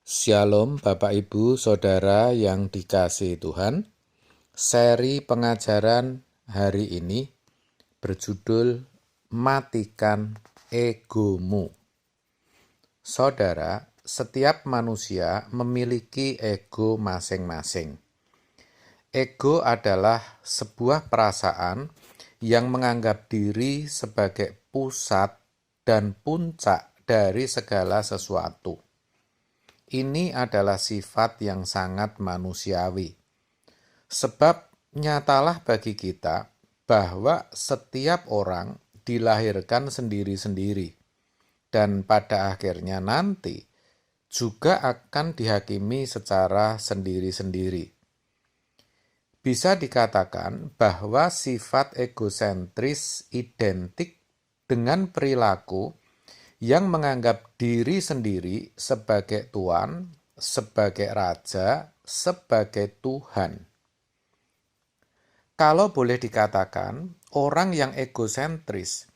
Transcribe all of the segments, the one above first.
Shalom Bapak Ibu Saudara yang dikasihi Tuhan. Seri pengajaran hari ini berjudul Matikan Egomu. Saudara, setiap manusia memiliki ego masing-masing. Ego adalah sebuah perasaan yang menganggap diri sebagai pusat dan puncak dari segala sesuatu. Ini adalah sifat yang sangat manusiawi. Sebab nyatalah bagi kita bahwa setiap orang dilahirkan sendiri-sendiri dan pada akhirnya nanti juga akan dihakimi secara sendiri-sendiri. Bisa dikatakan bahwa sifat egosentris identik dengan perilaku yang menganggap diri sendiri sebagai tuan, sebagai raja, sebagai Tuhan. Kalau boleh dikatakan, orang yang egosentris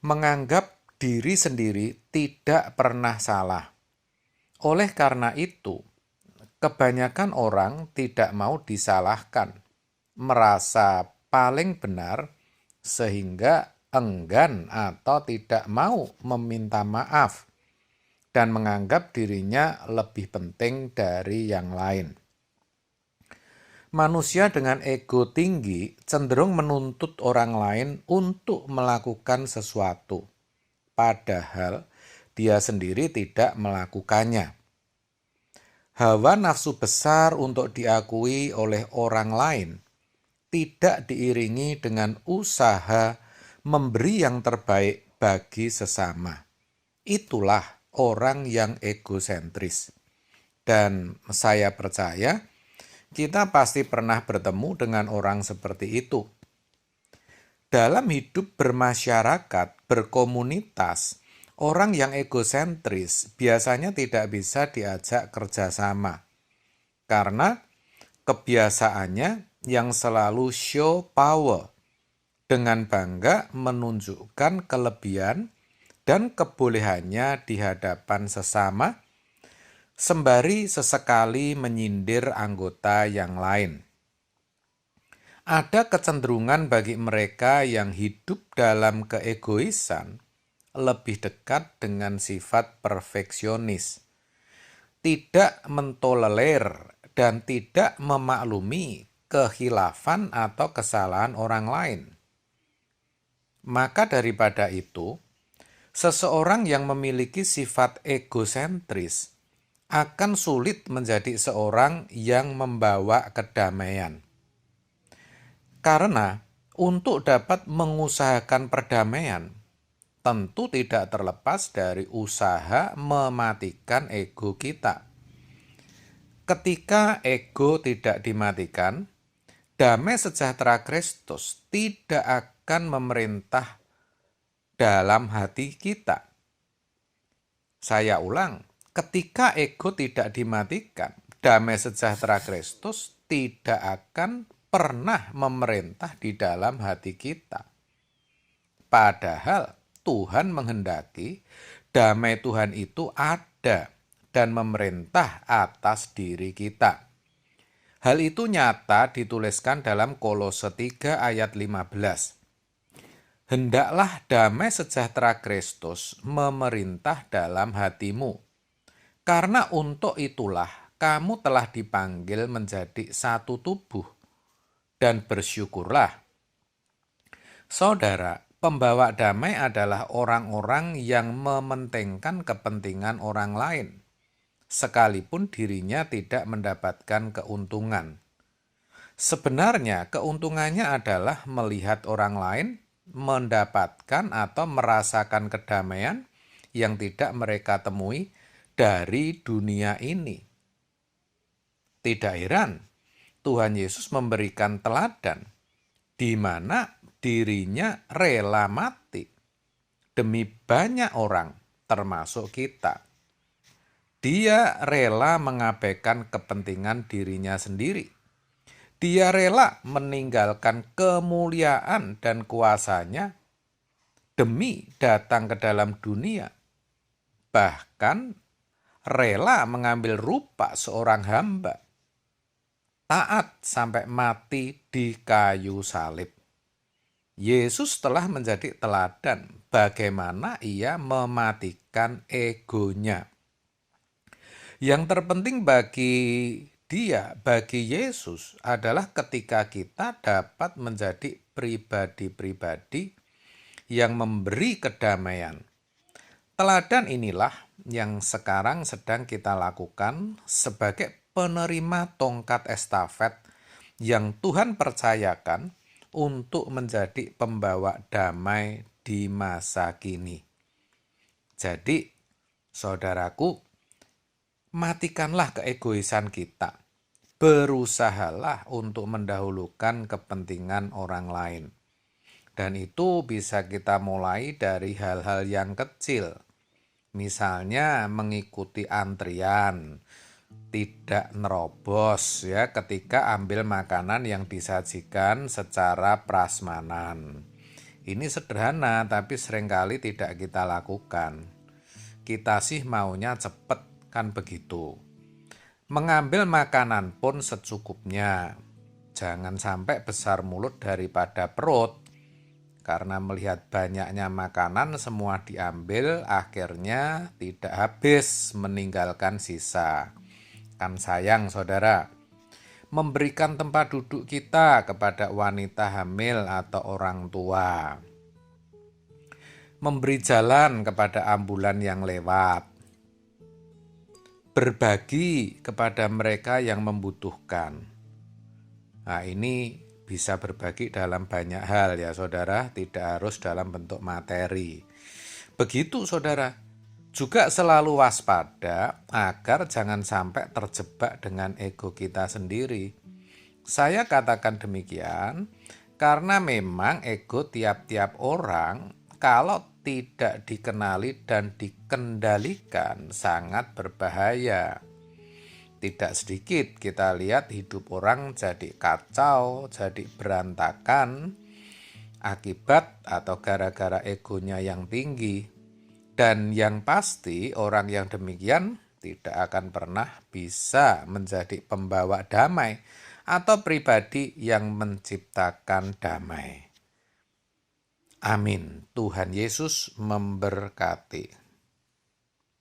menganggap diri sendiri tidak pernah salah. Oleh karena itu, kebanyakan orang tidak mau disalahkan, merasa paling benar sehingga enggan atau tidak mau meminta maaf dan menganggap dirinya lebih penting dari yang lain. Manusia dengan ego tinggi cenderung menuntut orang lain untuk melakukan sesuatu, padahal dia sendiri tidak melakukannya. Hawa nafsu besar untuk diakui oleh orang lain tidak diiringi dengan usaha memberi yang terbaik bagi sesama. Itulah orang yang egosentris. Dan saya percaya kita pasti pernah bertemu dengan orang seperti itu. Dalam hidup bermasyarakat, berkomunitas, orang yang egosentris biasanya tidak bisa diajak kerjasama. Karena kebiasaannya yang selalu show power, dengan bangga menunjukkan kelebihan dan kebolehannya di hadapan sesama, sembari sesekali menyindir anggota yang lain. Ada kecenderungan bagi mereka yang hidup dalam keegoisan lebih dekat dengan sifat perfeksionis, tidak mentolerir dan tidak memaklumi kehilafan atau kesalahan orang lain. Maka daripada itu, seseorang yang memiliki sifat egosentris akan sulit menjadi seorang yang membawa kedamaian. Karena untuk dapat mengusahakan perdamaian, tentu tidak terlepas dari usaha mematikan ego kita. Ketika ego tidak dimatikan, damai sejahtera Kristus tidak akan memerintah dalam hati kita. Saya ulang, ketika ego tidak dimatikan, damai sejahtera Kristus tidak akan pernah memerintah di dalam hati kita. Padahal Tuhan menghendaki damai Tuhan itu ada dan memerintah atas diri kita. Hal itu nyata dituliskan dalam Kolose 3 ayat 15. Hendaklah damai sejahtera Kristus memerintah dalam hatimu. Karena untuk itulah kamu telah dipanggil menjadi satu tubuh. Dan bersyukurlah. Saudara, pembawa damai adalah orang-orang yang mementingkan kepentingan orang lain, sekalipun dirinya tidak mendapatkan keuntungan. Sebenarnya keuntungannya adalah melihat orang lain mendapatkan atau merasakan kedamaian yang tidak mereka temui dari dunia ini. Tidak heran, Tuhan Yesus memberikan teladan di mana dirinya rela mati demi banyak orang, termasuk kita. Dia rela mengabaikan kepentingan dirinya sendiri. Dia rela meninggalkan kemuliaan dan kuasanya demi datang ke dalam dunia. Bahkan rela mengambil rupa seorang hamba, taat sampai mati di kayu salib. Yesus telah menjadi teladan bagaimana ia mematikan egonya. Yang terpenting bagi bagi Yesus adalah ketika kita dapat menjadi pribadi-pribadi yang memberi kedamaian. Teladan inilah yang sekarang sedang kita lakukan sebagai penerima tongkat estafet yang Tuhan percayakan untuk menjadi pembawa damai di masa kini. Jadi, saudaraku, matikanlah keegoisan kita. Berusahalah untuk mendahulukan kepentingan orang lain. Dan itu bisa kita mulai dari hal-hal yang kecil. Misalnya mengikuti antrian, tidak nerobos ya ketika ambil makanan yang disajikan secara prasmanan. Ini sederhana tapi seringkali tidak kita lakukan. Kita sih maunya cepet kan begitu. Mengambil makanan pun secukupnya. Jangan sampai besar mulut daripada perut. Karena melihat banyaknya makanan semua diambil, akhirnya tidak habis, meninggalkan sisa. Kan sayang saudara. Memberikan tempat duduk kita kepada wanita hamil atau orang tua. Memberi jalan kepada ambulan yang lewat. Berbagi kepada mereka yang membutuhkan. Nah, ini bisa berbagi dalam banyak hal ya saudara, tidak harus dalam bentuk materi. Begitu saudara, juga selalu waspada agar jangan sampai terjebak dengan ego kita sendiri. Saya katakan demikian karena memang ego tiap-tiap orang kalau tidak dikenali dan dikendalikan sangat berbahaya. Tidak sedikit kita lihat hidup orang jadi kacau, jadi berantakan, akibat atau gara-gara egonya yang tinggi. Dan yang pasti orang yang demikian tidak akan pernah bisa menjadi pembawa damai atau pribadi yang menciptakan damai. Amin. Tuhan Yesus memberkati.